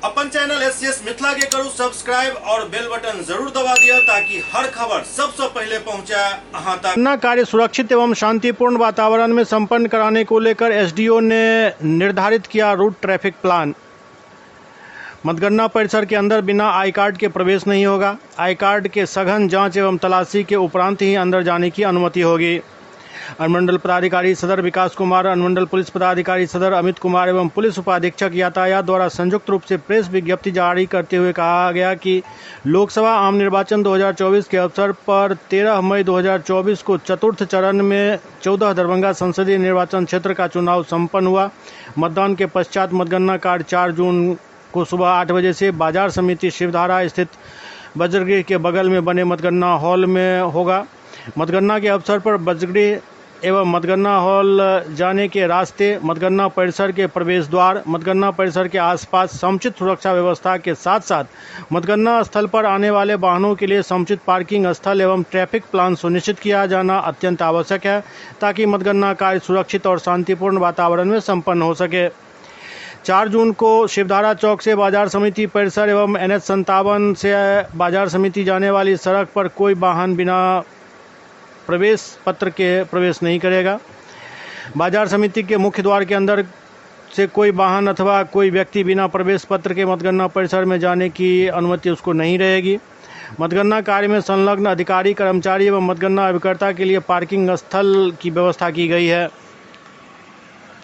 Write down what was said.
अपन channel SCS Mithila के करू subscribe और बेल बटन जरूर दबा दिया ताकि हर खबर सबसे पहले पहुंचे अहां तक। मतगणना कार्य सुरक्षित एवं शांतिपूर्ण वातावरण में संपन्न कराने को लेकर एसडीओ ने निर्धारित किया रूट ट्रैफिक प्लान। मतगणना परिसर के अंदर बिना आई कार्ड के प्रवेश नहीं होगा। आई कार्ड के सघन जांच एवं तलाशी के उपरांत ही अंदर जाने की अनुमति होगी। अनुमंडल पदाधिकारी सदर विकास कुमार, अनुमंडल पुलिस पदाधिकारी सदर अमित कुमार एवं पुलिस उपाधीक्षक यातायात द्वारा संयुक्त रूप से प्रेस विज्ञप्ति जारी करते हुए कहा गया कि लोकसभा आम निर्वाचन 2024 के अवसर पर 13 मई 2024 को चतुर्थ चरण में 14 दरभंगा संसदीय निर्वाचन क्षेत्र का चुनाव संपन्न हुआ। मतदान के पश्चात मतगणना कार्य 4 जून को सुबह 8 बजे से बाजार समिति शिवधारा स्थित वज्रगृह के बगल में बने मतगणना हॉल में होगा। मतगणना के अवसर पर वज्रगृह एवं मतगणना हॉल जाने के रास्ते, मतगणना परिसर के प्रवेश द्वार, मतगणना परिसर के आसपास समुचित सुरक्षा व्यवस्था के साथ साथ मतगणना स्थल पर आने वाले वाहनों के लिए समुचित पार्किंग स्थल एवं ट्रैफिक प्लान सुनिश्चित किया जाना अत्यंत आवश्यक है ताकि मतगणना कार्य सुरक्षित और शांतिपूर्ण वातावरण में संपन्न हो सके। 4 जून को शिवधारा चौक से बाजार समिति परिसर एवं NH 57 से बाजार समिति जाने वाली सड़क पर कोई वाहन बिना प्रवेश पत्र के प्रवेश नहीं करेगा। बाजार समिति के मुख्य द्वार के अंदर से कोई वाहन अथवा कोई व्यक्ति बिना प्रवेश पत्र के मतगणना परिसर में जाने की अनुमति उसको नहीं रहेगी। मतगणना कार्य में संलग्न अधिकारी, कर्मचारी एवं मतगणना अभिकर्ता के लिए पार्किंग स्थल की व्यवस्था की गई है।